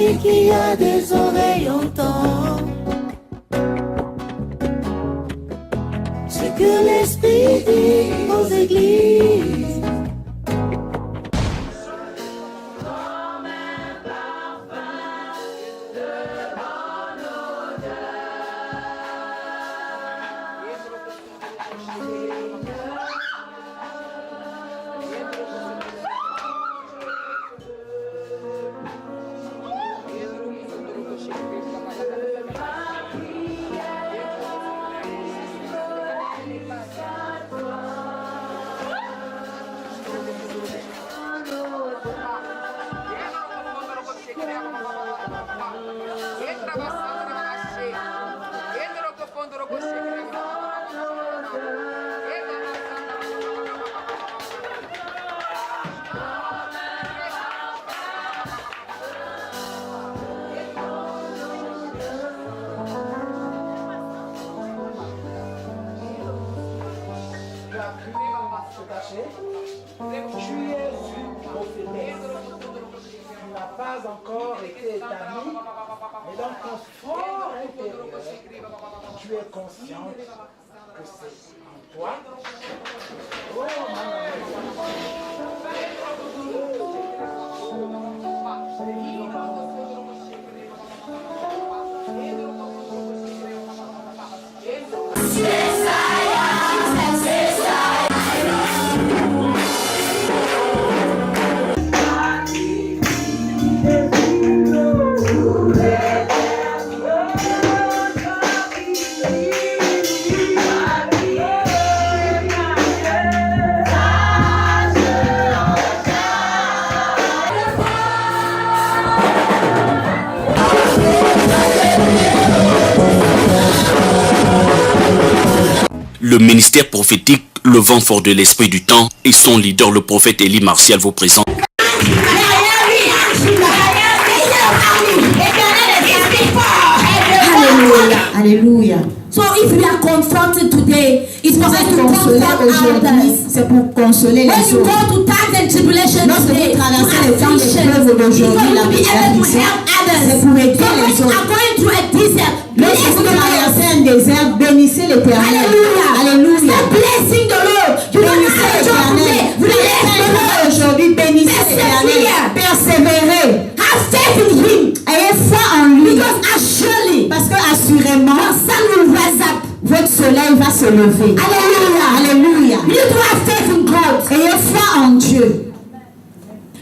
Celui qui a des oreilles entend ce que l'Esprit dit aux églises. Pas encore été établi, mais dans ton fort intérieur, tu es conscient que c'est en toi. Le ministère prophétique, le vent fort de l'esprit du temps et son leader, le prophète Élie Martial, vous présente. Alléluia. So if we are confronted today, it's for us to consoler aujourd'hui. C'est pour consoler les autres. When you go to times and tribulations today, traverser les temps d'épreuve d'aujourd'hui, la persécution, c'est pour aider les autres. Lorsque vous traversez un désert, bénissez l'Éternel. Alléluia. Blessing the Lord. Bénissez l'Éternel. Vous allez aujourd'hui, bénissez l'Éternel. Persévérez. Have faith in Him. Ayez foi en lui. Because surely, parce que assurément, votre soleil va se lever. Alléluia. Alléluia. You need to have faith in God. Ayez foi en Dieu.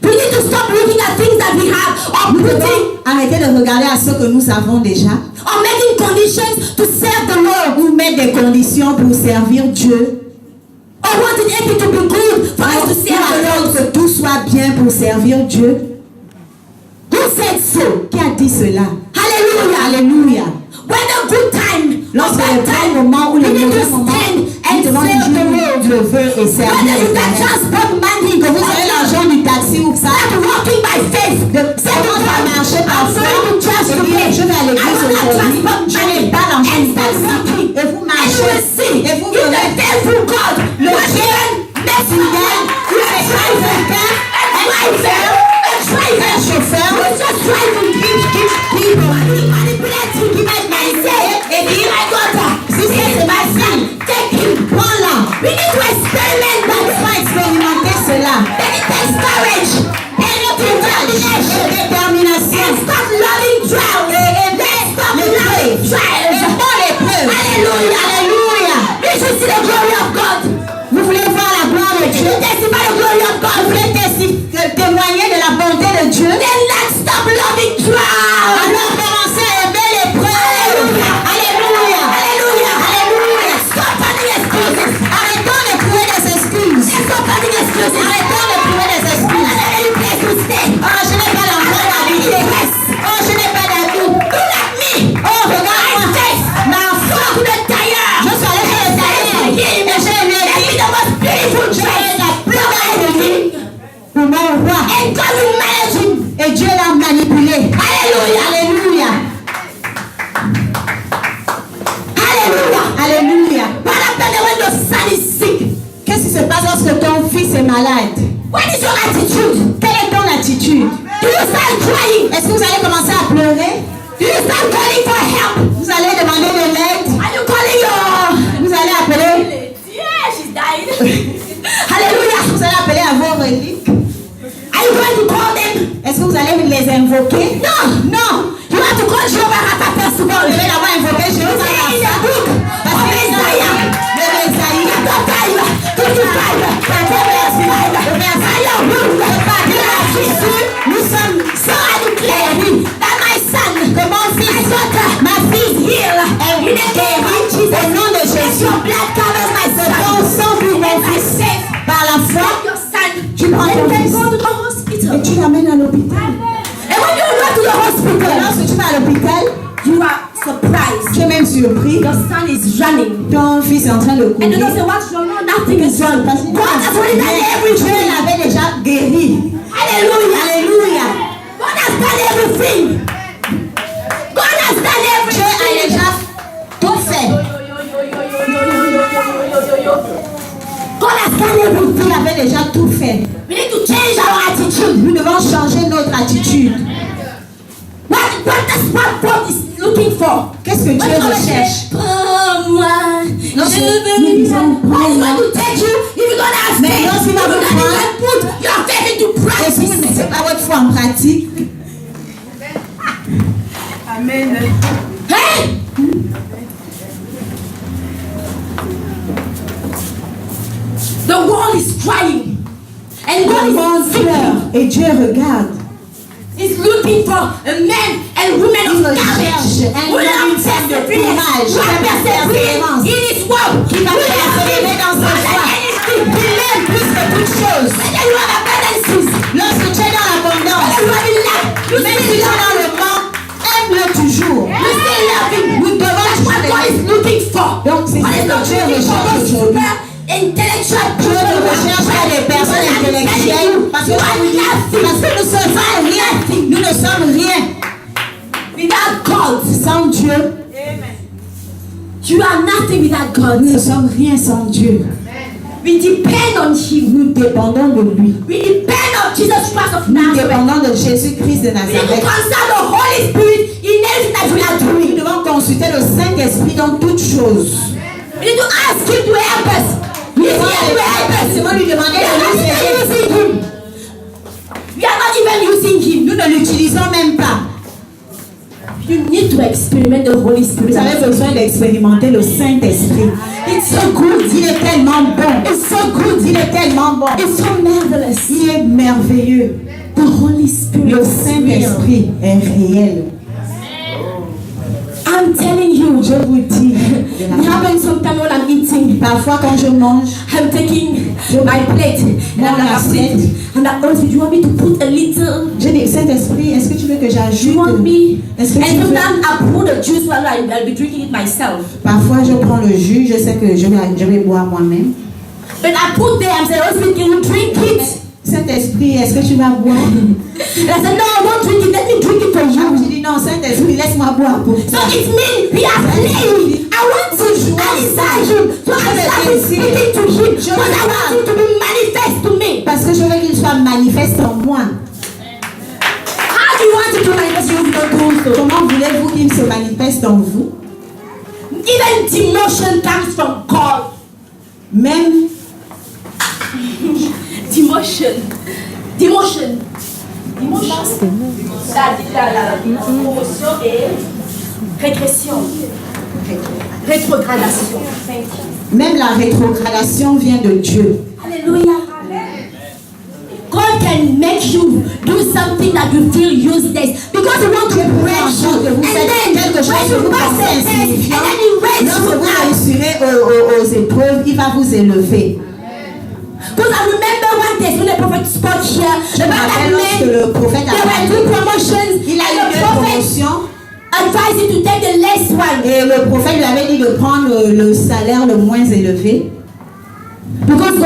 We need to stop looking at things that we have or putting. Arrêtez de regarder à ce que nous avons déjà. Or making conditions to serve the Lord. Ou mettre des conditions pour servir Dieu. Or wanting everything to be good for us to serve the Lord. Que tout soit bien pour servir Dieu. Who said so? Qui a dit cela? Alléluia. Alléluia. When a good time, lorsque le bon moment où le mauvais moment, nous devons lever et servir l'Éternel. Que vous avez l'argent du taxi ou ça, walking by faith. C'est va marcher par foi. Je vais à l'église aujourd'hui. Je n'ai pas l'argent du taxi. Et vous marchez. Et vous verrez le Dieu fidèle, un chauffeur, et dire à toi, si c'est ma fille, take him, prends-la. We need to experiment, but we faut expérimenter cela. Then it takes courage, and détermination. And stop loving trials, et stop loving trials. Alléluia, alléluia. This is the glory of God. Vous voulez voir la gloire de Dieu? Testify the glory of God. Vous voulez témoigner de la bonté de Dieu? Then let's stop loving trials. Alors commencez à aimer l'épreuve. Alléluia, alléluia, alléluia. Stop finding excuses. Arrêtons de trouver des excuses. Stop finding excuses. Arrêtons de trouver des excuses. Oh, je n'ai pas l'enfant d'habiter. Oh, je n'ai pas d'amis. Look at me. Oh, regarde-moi. Ma foi, tout le tailleur. Je suis allé chez le tailleur. Et j'ai aimé la vie de votre beautiful dress. Pour mon roi. And God will manage him. Et Dieu l'a manipulé. Alléluia. Alléluia. Alléluia. Alléluia. What happened when your son is sick? Qu'est-ce qui se passe lorsque ton fils est malade? What is your attitude? Quelle est ton attitude? Do you start crying? Est-ce que vous allez commencer à vous allez les invoquer. Non, non. You have to call Jehovah Rapha first of all. Vous devez d'abord invoquer Jehovah Rapha. Parce que Esaïe, 55, nous sommes sans déclarer that my son, que mon fils, ma fille heal, et il est guéri au nom de Jésus. Your blood covers my son. Ton sang pour mon fils. Par la foi, tu prends ton fils et tu l'amènes à l'hôpital. And when you go to the hospital, lorsque tu vas à l'hôpital, you are surprised. Tu es même surpris. Your son is running. Ton fils est en train de courir. And you don't say what's wrong. No, nothing is wrong. God has already done everything. Dieu l'avait déjà guéri. Alléluia. Alléluia. God has done everything. God has done everything. Dieu a déjà tout fait. God has done everything. Il avait déjà tout fait. We need to change our attitude. Nous devons changer notre attitude. What God is looking for? Qu'est-ce que Dieu recherche? Prends-moi. Non, nous disons prends-moi. What is going to take you if you're going to ask me? Mais non, si vous allez put your faith into practice. Et si vous ne mettez pas votre foi en pratique. Amen. Hey! The world is crying. And God is pleure. Et Dieu regarde. He's looking for a man and women of courage. Who have perseverance. Who have perseverance in his work. Qui va persévérer dans sa foi. Qui l'aime plus que toute chose. When you have abundances. Lorsque tu es dans l'abondance. Même si tu es dans le manque, aime-le toujours. You still love him. Nous devons what God is looking for. Donc c'est ce que Dieu recherche aujourd'hui. Intellectual people. Dieu recherche des personnes intellectuelles parce que nous sommes rien. Nous ne sommes rien. Without God, sans Dieu. Amen. You are nothing without God. Nous ne sommes rien sans Dieu. We depend on Him. Nous dépendons de lui. We depend on Jesus Christ of Nazareth. Nous dépendons de Jésus-Christ de Nazareth. We need to consult the Holy Spirit in everything that we are doing. Nous devons consulter le Saint-Esprit dans toutes choses. We need to ask Him to help us. We devons lui demander de nous aider. We are not even using Him. Nous ne l'utilisons même pas. You need to experiment the Holy Spirit. Vous avez besoin d'expérimenter le Saint-Esprit. It's so good. Il est tellement bon. It's so good. Il est tellement bon. It's so marvelous. Il est merveilleux. The Holy Spirit. Le Saint-Esprit est réel. I'm telling you, je vous dis, it happens sometimes when I'm eating. Parfois quand je mange, I'm taking my plate and I assiette. And I always say, do you want me to put a little? Je dis, Saint-Esprit, est-ce que tu veux que j'ajoute? You want me? Est-ce que tu veux? And sometimes I pour the juice while I'll be drinking it myself. Parfois je prends le jus, je sais que je vais boire moi-même. But I put there, I'm saying, Holy Spirit, can you drink it? Saint-Esprit, est-ce que tu vas boire? And I said, no, I won't drink it. Let me drink it for you. J'ai dit, non, Saint-Esprit, laisse-moi boire pour toi. So it means we are playing. I want to desire Him. So I start speaking to Him. Because I want Him to be manifest to me. Parce que je veux qu'il soit manifeste en moi. How do you want Him to manifest in you? Comment voulez-vous qu'il se manifeste en vous? Even demotion comes from God. Même Demotion. La promotion et régression. Rétrogradation. Même la rétrogradation vient de Dieu. Alléluia. God can make you do something that you feel useless because He wants to break you. And then when you pass the test, and then He raise you up. Lorsque vous réussirez aux épreuves, il va vous élever. Because I remember one day when the prophet spoke here, the prophet there were two promotions. Il a eu deux promotions. Advised him to take the less one. Et le prophète lui avait dit de prendre le salaire le moins élevé. Because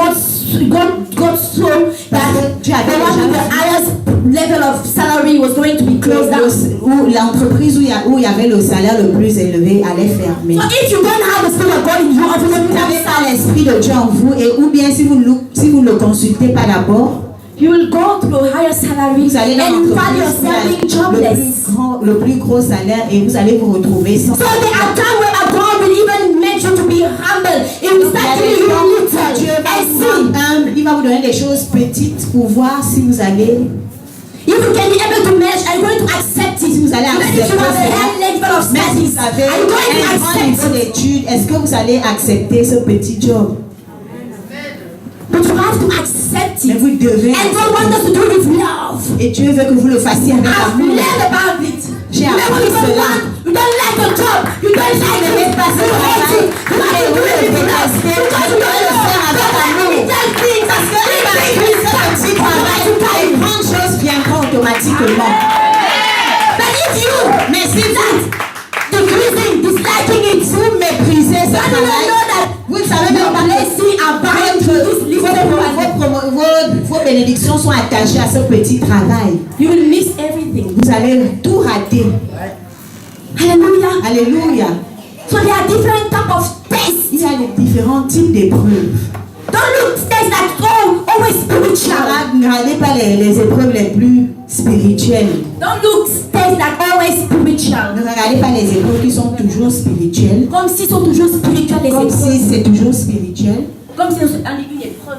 God saw that the one with the highest level of salary was going to be closed down. Où l'entreprise où il y avait le salaire le plus élevé allait fermer. So if you don't have the spirit of God in you, if you n'avez pas l'esprit de Dieu en vous, et ou bien si vous ne le consultez pas d'abord, you will go through a higher salary and you find yourself being jobless. Le plus gros salaire et vous allez vous retrouver sans. So there are times where God will even make you to be humble. It will start giving you little. Dieu va vous rendre humble. Il va vous donner des choses petites pour voir si vous allez. If you can be able to manage, are you going to accept it? Si vous allez accepter If you have a high level of même si studies, vous avez are you going to un grand accept niveau it? d'études, est-ce que vous allez accepter ce petit job? But you have to accept Mais it. vous devez And God wants us to do it with love. et Dieu veut que vous le fassiez avec I've amour. learned about it. J'ai You appris cela. you don't like the job. You don't like it. You hate it. You have to do it with love. Because you don't le faire avec amour. Parce que ce petit travail, les grandes choses viendront automatiquement. But if you, Mais si decreasing, disliking it, vous méprisez ce you don't travail, know that vous ne savez même pas blessing abide to this little one. vos bénédictions sont attachées à ce petit travail. You will miss everything. Vous allez tout rater. Hallelujah. Alléluia. So there are different types of tests. Il y a les différents types d'épreuves. Don't look tests that always spiritual. Ne regardez pas les épreuves les plus spirituelles. Don't look tests that always spiritual. Ne regardez pas les épreuves qui sont toujours spirituelles. Comme s'ils sont toujours spirituels les Comme épreuves. si c'est toujours spirituel. Comme si c'est une épreuve.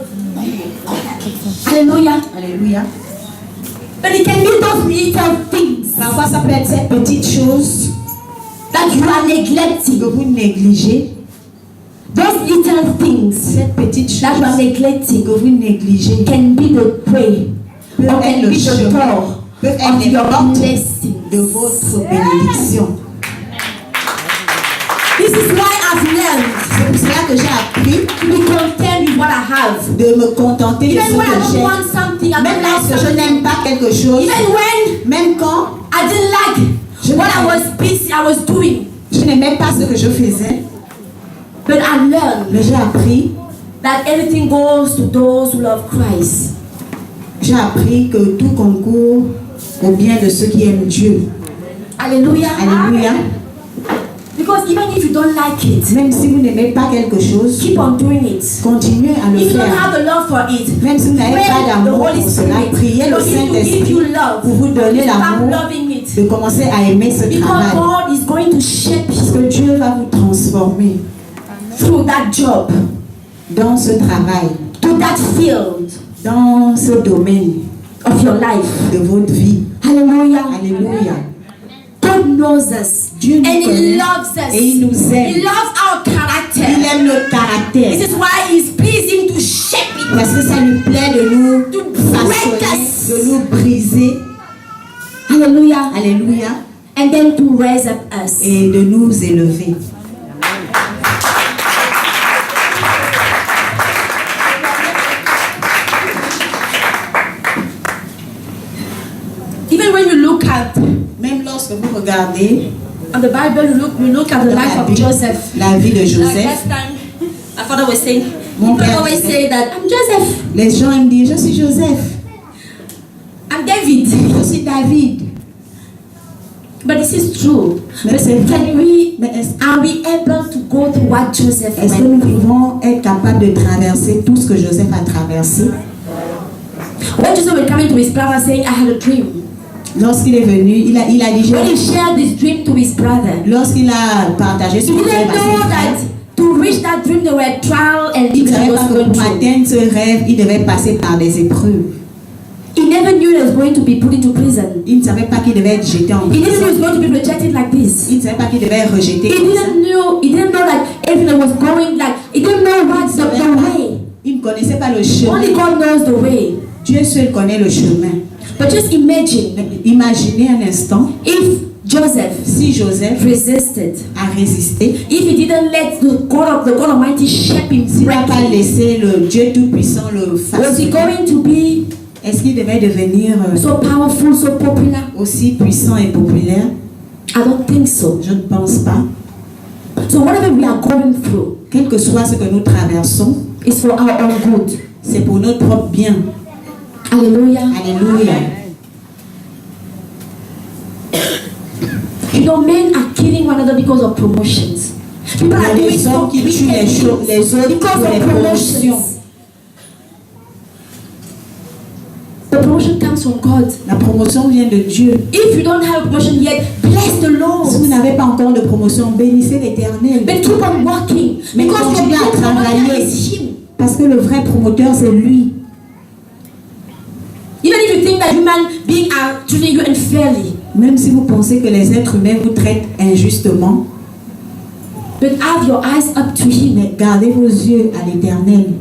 Alléluia. Alléluia. But it can be those little things Parfois, ça peut être ces petites choses that you are neglecting. que vous négligez. Those little things Cette petite that you are chose neglecting que vous négligez can be the prey peut or être can le be the chemin, door peut être of les your portes blessing. de votre bénédiction. This is why I've learned C'est pour cela que j'ai appris to be content with what I have. de me contenter de ce Even when I que don't j'ai. want something, I Même don't like lorsque je something. n'aime pas quelque chose, Even when même quand I didn't like what I was busy, I was doing. je n'aimais pas ce que je faisais, But I learned mais j'ai appris that everything goes to those who love Christ. J'ai appris que tout concourt au bien de ceux qui aiment Dieu. Hallelujah. Alléluia. Because even if you don't like it, Même si vous n'aimez pas quelque chose, keep on doing it. continuez à le If you don't faire. have the love for it, Même si vous n'avez pray pas the d'amour Holy pour cela, Spirit. priez le For him to give Saint-Esprit you love. pour vous donner Start l'amour loving it. de commencer à aimer ce Because travail. God is going to shape Parce que you Dieu va vous transformer through that job, dans ce travail, to that field dans ce domaine of your life. de votre vie. Hallelujah. Alléluia. God knows us. Dieu nous And He connaît loves us. et il nous He aime. loves our Il character. aime notre caractère. This is why He's pleasing to shape it. Parce que ça lui plaît de nous To break façonner, us. de nous briser. Hallelujah. Alléluia. And then to raise up us. Et de nous élever. Even when you look at Même lorsque vous regardez on the Bible, you look at the dans life la of Bible, Joseph. la vie de Like Joseph, last time, my father was saying, Mon people père always disait- say that I'm Joseph, les gens ils me disent, je suis Joseph, I'm David. je suis David. But this is true. Mais c'est vrai. Can we, Mais are we able to go through what Joseph est-ce que went nous through? pouvons être capables de traverser tout ce que Joseph a traversé? When Joseph was coming to his brother saying, I had a dream. Lorsqu'il est venu, il a dit, When he shared this dream to his brother, lorsqu'il a partagé he ce qu'il didn't know that to reach that dream there were trial and il ne things that savait was pas que going pour through. atteindre ce rêve, il devait passer par des épreuves. He never knew he was going to be put into prison. Il ne savait pas qu'il devait être jeté en He didn't know he prison. was going to be rejected like this. Il ne savait pas qu'il devait être rejeté He comme ça. didn't know that everything was going like he didn't know what's the way. Il ne connaissait pas le chemin. Only God knows the way. Dieu seul connaît le chemin. But just imagine Imaginez un instant if Joseph si Joseph resisted, a résisté, if he didn't let the God Almighty shape him, s'il n'a break pas him, laissé le Dieu Tout-Puissant le was he façonner, going to be est-ce qu'il devait devenir so powerful, so popular? aussi puissant et populaire? I don't think so. Je ne pense pas. So whatever we are going through Quel que soit ce que nous traversons, is for our own good. c'est pour notre propre bien. Hallelujah. Alléluia. You know, men are killing one another because of promotions. People Il y a are doing des so hommes qui tuent wicked les autres things because pour les of promotions. promotions. The promotion comes from God. La promotion vient de Dieu. If you don't have a promotion yet, bless the Si vous Lord. n'avez pas encore de promotion, bénissez l'Éternel. But keep on working. Mais Because your continuez à real promoter travailler. is Him. Parce que le vrai promoteur, c'est lui. Even if you think that the human being are treating you unfairly, Même si vous pensez que les êtres humains vous traitent injustement, but have your eyes up to Him. mais gardez vos yeux à l'Éternel.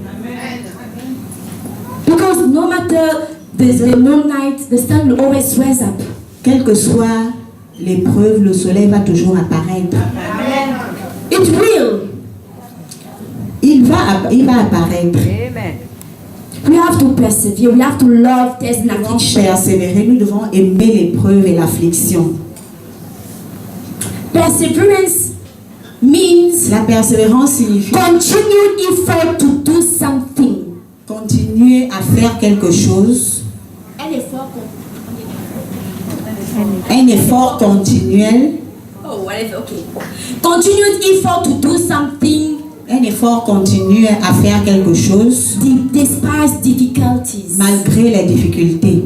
Because no matter the moon night, the sun will always rise up. Quelle que soit l'épreuve, le soleil va toujours apparaître. It will. Il va apparaître. We have to persevere. We have to love test and Nous devons affliction. persévérer, nous devons aimer l'épreuve et l'affliction. Perseverance means La persévérance signifie continued effort to do something. continuer à faire quelque chose, un effort continuel, Oh, whatever. Okay. Continued effort to do something un effort continu à faire quelque chose despite difficulties. malgré les difficultés.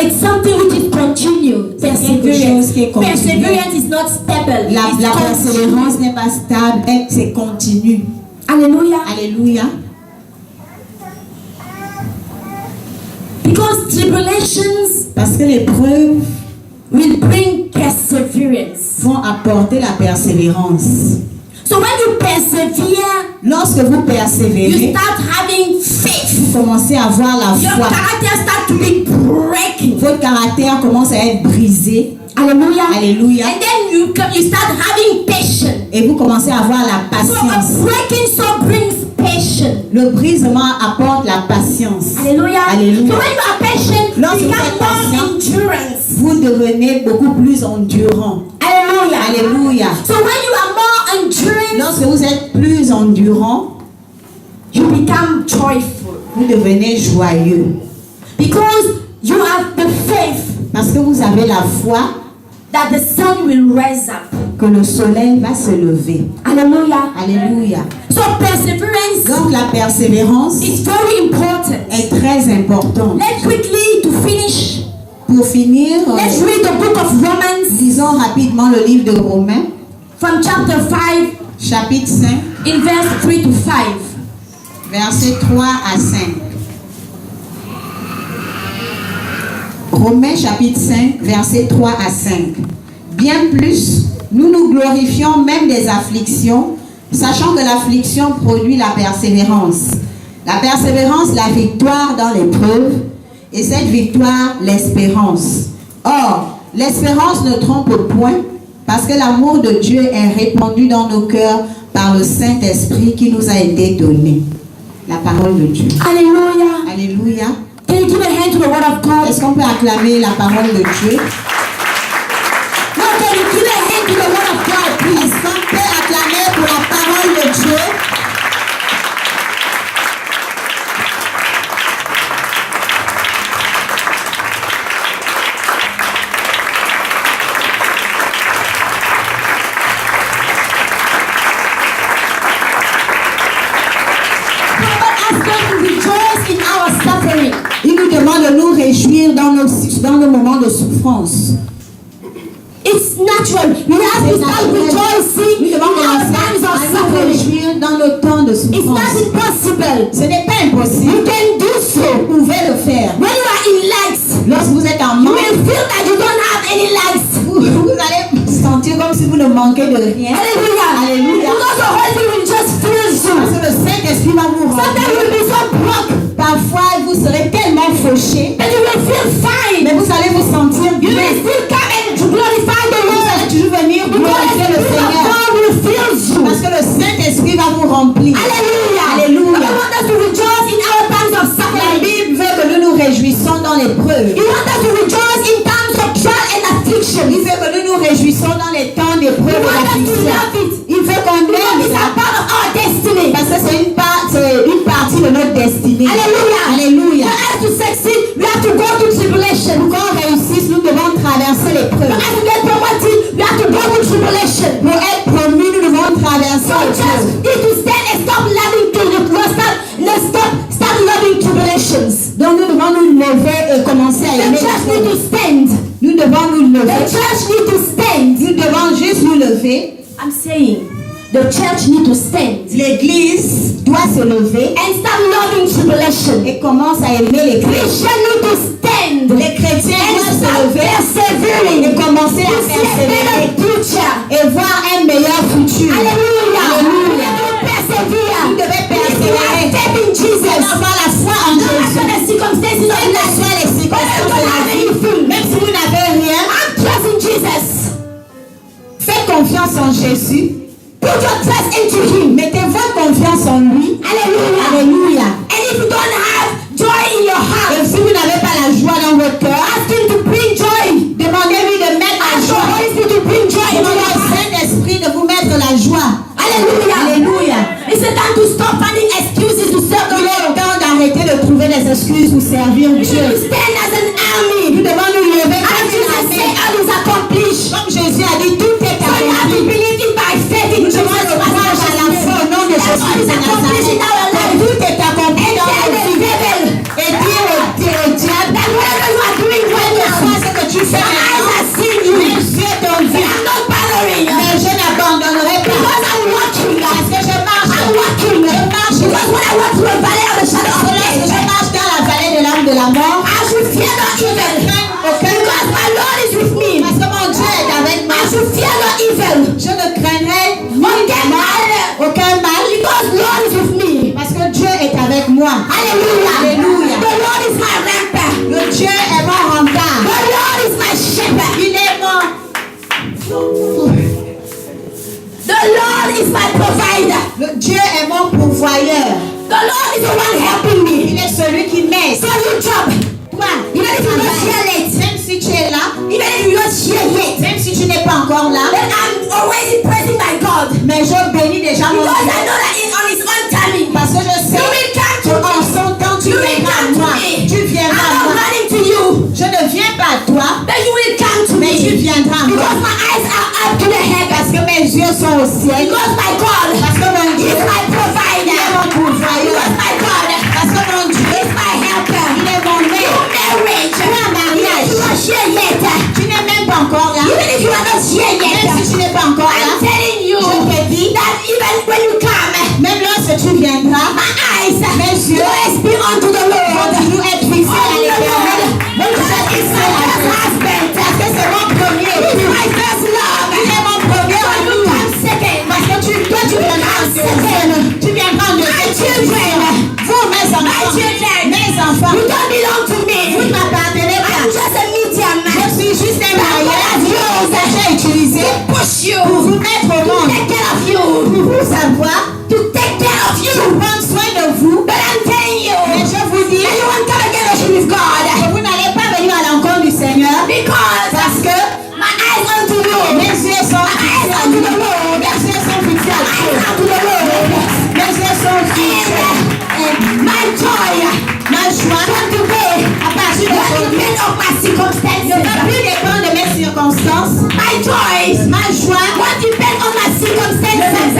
It's something which is continued. quelque chose qui est continu. Perseverance is not stable. La It's persévérance n'est pas stable, c'est continu. Hallelujah. Alléluia. Because tribulations Parce que l'épreuve will bring perseverance. vont apporter la persévérance. So when you persevere, Lorsque vous you persévérez, start having faith. vous commencez à avoir la Your foi. character starts to be breaking. Votre caractère commence à être brisé. Hallelujah. Alléluia. And then you start having patience. Et vous commencez à avoir la So a patience. breaking so brings patience. Le brisement apporte la patience. Hallelujah. Alléluia. So when you are patient, you Lorsque vous become êtes more patient, endurance. vous devenez beaucoup plus endurant. Hallelujah. Alléluia. So when you are more endurance, Lorsque vous êtes plus endurant, you become joyful. vous devenez joyeux. Because you have the faith Parce que vous avez la foi that the sun will rise up. que le soleil va se lever. Hallelujah. Alléluia. So perseverance Donc la persévérance is very important. est très importante. Let's quickly to finish. Pour finir, Let's read the book of Romans lisons rapidement le livre de Romains, from chapter 5 chapitre 5, in verse 3 to 5. versets 3 à 5. Romains chapitre 5, versets 3 à 5. Bien plus, nous nous glorifions même des afflictions, sachant que l'affliction produit la persévérance. La persévérance, la victoire dans l'épreuve, et cette victoire, l'espérance. Or, l'espérance ne trompe point, parce que l'amour de Dieu est répandu dans nos cœurs par le Saint-Esprit qui nous a été donné. La parole de Dieu. Hallelujah. Alléluia. Can you give a hand to the word of God? Est-ce qu'on peut acclamer la parole de Dieu? No, can you give a hand to the word of God, please? Est-ce qu'on peut acclamer pour la parole de Dieu? God asks us to rejoice in our suffering. Il nous demande de nous réjouir dans nos moments de souffrance. It's natural. We have to C'est start naturel. rejoicing Nous in devons our commencer times à of nous suffering. réjouir dans nos temps de It's souffrance. not impossible. Ce n'est pas You impossible. can do so. Vous pouvez le faire. When you are in light, Lorsque vous êtes en you manque, will feel that you don't have any light. vous allez sentir comme si vous ne manquez de rien. Hallelujah. Alléluia. Because the Holy Spirit will just fill Parce you. que le Saint-Esprit va vous Sometimes you will remplir. be so broke, Parfois, vous serez tellement fauché, but you will feel fine. mais vous allez vous sentir You bien. will still come and glorify the Vous Lord. allez toujours venir Because glorifier the le Spirit of Seigneur. God will fill you. Parce que le Saint-Esprit va vous remplir. Hallelujah. Alléluia. I want us to rejoice in our times of La suffering. Bible veut que nous nous réjouissons dans l'épreuve. He wants us to rejoice in times of trial and affliction. Il veut que nous nous réjouissons dans les temps d'épreuve He et wants us to d'affliction. love it. Il veut qu'on Because aime it's a ça. part of our destiny. Parce que c'est une partie de notre destinée. Hallelujah. Alléluia. For us to succeed, we have to go through tribulation. Pour qu'on réussisse, nous devons traverser For l'épreuve. us to get promoted, we have to go through tribulation. Pour être promis, nous devons traverser So just l'épreuve. need to stand and stop loving stop loving tribulations. Donc nous devons nous lever et commencer à The aimer church need l'épreuve. to stand. Nous devons nous The lever. church need to stand. Nous devons juste nous lever. I'm saying the church need to stand L'église doit se lever and stop loving tribulation. et commence à aimer l'épreuve. Christians need to stand Les chrétiens doivent se lever et commencer à persévérer et voir un meilleur futur. Alléluia. Vous devez persévérer. Avoir la foi en Jésus. Quelles que soient les circonstances de la vie, même si vous n'avez rien, faites confiance en Jésus. Put your trust into him. Mettez votre confiance en lui. Alléluia. And if you don't have joy in your heart, et si vous n'avez pas la joie dans votre cœur, ask him to bring joy. Demandez-lui de mettre la joie. Demandez au Saint-Esprit de vous mettre la joie. Alléluia. It's time to stop finding excuses to serve the Lord. Il est temps d'arrêter de trouver des excuses pour servir Dieu. Stand as an army. Nous devons nous lever comme Jésus a dit, tout est accompli. Nous devons le croire à la foi au nom de Jésus de Nazareth. Tout est accompli dans la vie. Et dire au diable, soit ce que tu fais, mes yeux t'ont vu. Mais je n'abandonnerai pas. Parce que je marche dans la vallée de l'âme de la mort. Je ne crains aucun mal. Parce que mon Dieu est avec moi. Je ne craindrai aucun mal. Parce que Dieu est avec moi. Alléluia. Le Dieu est mon rempart. Il est mon... The Lord is my provider. Le Dieu est mon pourvoyeur. The Lord is the one helping me. Il est celui qui m'aide. So you job. Toi, even if you're not here late, même si tu es là, even if you're not here yet, même si tu n'es pas encore là, then I'm already praising my God. Mais je bénis déjà mon Dieu. Because I know that it's on His own timing. Parce que je sais que en son temps tu viendras à moi. Tu viendras à moi. I'm not running to you. Je ne viens pas à toi. But you will come to me. Mais tu viendras à moi. Because my eyes are up to the head. Parce que mes yeux sont au ciel. Because my God, parce que mon Dieu is my provider. Il est mon pourvoyeur. Because my God, parce que mon Dieu is my helper. Il est mon maître. Tu n'es même pas encore là. Even if you are not here yet, même si tu n'es pas encore là, I'm telling you, je te dis that even when you come, même lorsque tu viendras, my eyes, mes yeux, be unto the Lord, vont toujours être fixés à l'Éternel. Parce que c'est mon premier. My first love. Il est mon premier amour. Parce que toi tu viendras en deuxième. Tu viendras en deuxième. Vous mes enfants, you don't belong to me. Vous ne m'appartenez pas. I'm just a medium. Je suis juste un mariage. J'ai utilisé pour vous mettre au monde. Pour vous savoir. Pour prendre soin de vous. But I'm telling you. Mais je vous dis. Que vous n'allez pas venir à l'encontre du Seigneur. Parce que my eyes unto you. Mes yeux sont fixés à Dieu. Mes yeux sont fixés à Dieu. Mes yeux sont fixés. My joy, ma joie, à partir d'aujourd'hui, ne va plus dépendre de mes circonstances. My joy, ma joie, ne va plus dépendre de mes circonstances. I'm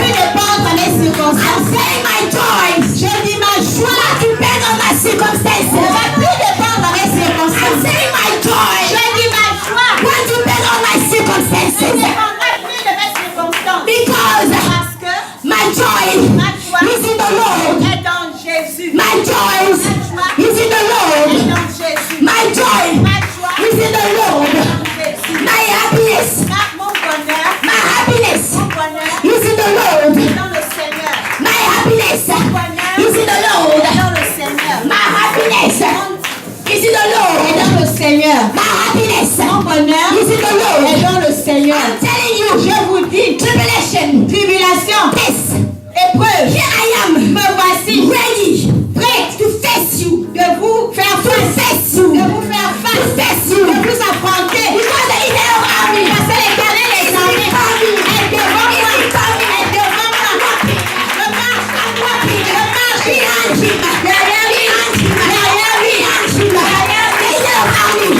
saying my joy. Je dis ma joie, ne va plus dépendre de mes circonstances. I'm saying my joy. Je dis ma joie, ne va plus dépendre de mes circonstances. Because my joy is in the Lord. My joy is in the Lord. My joy is in the Lord. My happiness is in the Lord. My happiness is in the Lord. My happiness is in the Lord. Et dans le Seigneur. My happiness, mon bonheur, is in the Lord. Et dans le Seigneur. I'm telling you, je vous dis, tribulation, test, épreuve. Here I am. Me voici, ready, prêt to face you, de vous faire face, de vous faire face, de vous affronter. Because the evil army, parce que l'Éternel est armé, est devant moi, est devant moi. Je marche behind him, derrière lui, the evil army,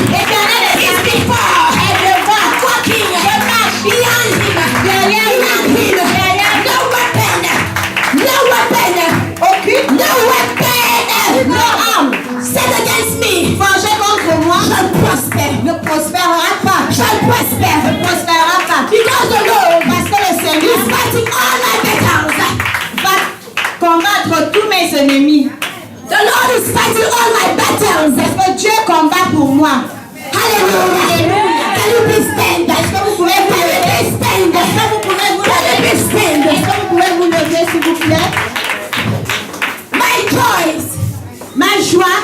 Alléluia. Can you please stand? Est-ce que vous pouvez vous lever? Stand. Est-ce que vous pouvez vous lever? Stand. Est-ce que vous pouvez vous lever, s'il vous plaît? My choice, ma joie,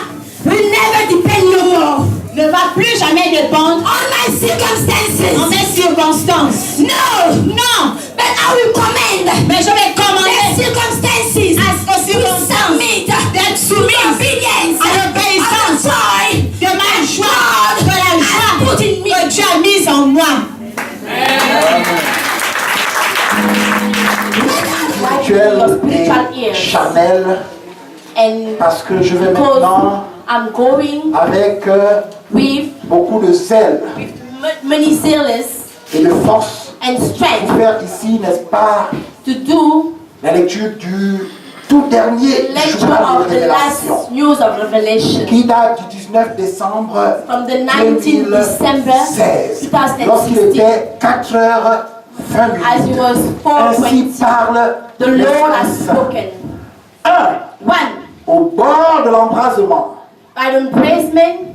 will never depend no more. Ne va plus jamais dépendre on my circumstances. En mes circonstances. No, no. But I will command. Mais je vais commander les circonstances. Aux circonstances. D'être soumis. Obedience. À l'obéissance. De ma joie. De la joie. Que Dieu a mise en moi. Spirituel et charnel, parce que je vais maintenant I'm going avec with beaucoup de zèle many zealous et de force and pour strength faire ici, n'est-ce pas, to do la lecture du tout dernier lecture journal of de the last révélation news of Revelation qui date du 19 décembre from the 19th December 2016 lorsqu'il 2016. était 4h20. As it was Ainsi 4:20, parle the Lord has l'Esprit Saint. spoken. 1. One, Au bord de l'embrasement, by the embracement,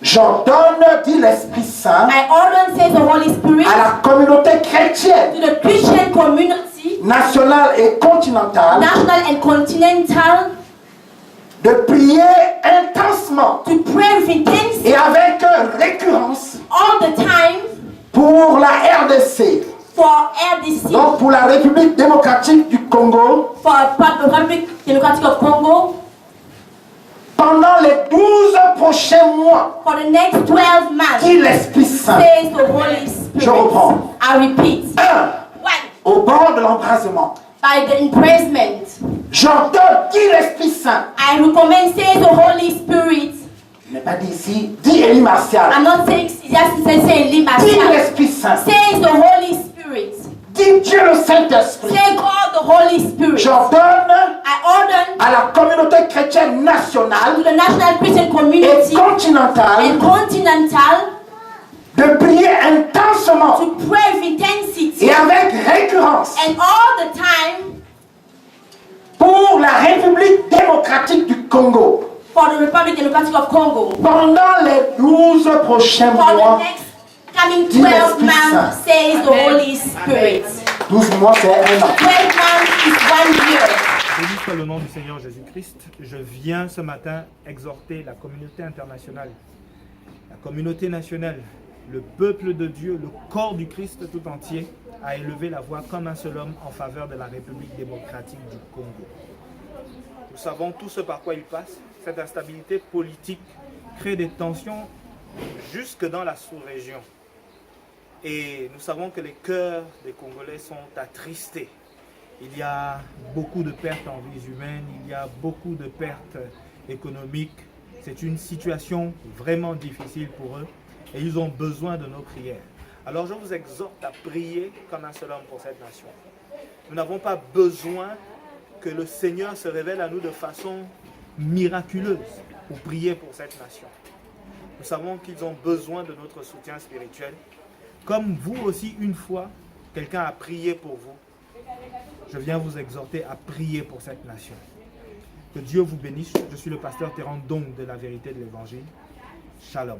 j'ordonne, dit l'Esprit Saint, I order, says the Holy Spirit, à la communauté chrétienne, to the Christian community, nationale et continentale, national and continental, de prier intensement to pray with intensity et avec récurrence all the time pour la RDC, for RDC, donc pour la République démocratique du Congo, for the Republic Democratic of Congo, pendant les 12 prochains mois, for the next 12 months, dit l'Esprit Saint. says the Holy Je Spirit. reprends. I repeat. 1. One, Au bord de l'embrasement, by the embracement, j'ordonne, dit l'Esprit Saint. I recommend, says the Holy Spirit. Il n'est pas dit ici, dit Élie Martial. I'm not saying just say Dit l'Esprit Saint. says the Holy Spirit. Dit Dieu le Saint-Esprit. Say God the Holy Spirit. J'ordonne I order à la communauté chrétienne to nationale the national Christian et community continentale and continental de prier intensement to pray with intensity et avec récurrence and all the time pour la République démocratique du Congo for the Republic Democratic of Congo pendant les 12 prochains for the mois. next coming Dit 12 l'Esprit months, Saint. says the Holy Spirit. 12 mois, c'est un an. 12 months is 1 year. Béni soit le nom du Seigneur Jésus-Christ. Je viens ce matin exhorter la communauté internationale, la communauté nationale, le peuple de Dieu, le corps du Christ tout entier, à élever la voix comme un seul homme en faveur de la République démocratique du Congo. Nous savons tout ce par quoi il passe. Cette instabilité politique crée des tensions jusque dans la sous-région. Et nous savons que les cœurs des Congolais sont attristés. Il y a beaucoup de pertes en vies humaines, il y a beaucoup de pertes économiques. C'est une situation vraiment difficile pour eux et ils ont besoin de nos prières. Alors je vous exhorte à prier comme un seul homme pour cette nation. Nous n'avons pas besoin que le Seigneur se révèle à nous de façon miraculeuse pour prier pour cette nation. Nous savons qu'ils ont besoin de notre soutien spirituel. Comme vous aussi, une fois, quelqu'un a prié pour vous. Je viens vous exhorter à prier pour cette nation. Que Dieu vous bénisse. Je suis le pasteur Terran Dong de la vérité de l'évangile. Shalom.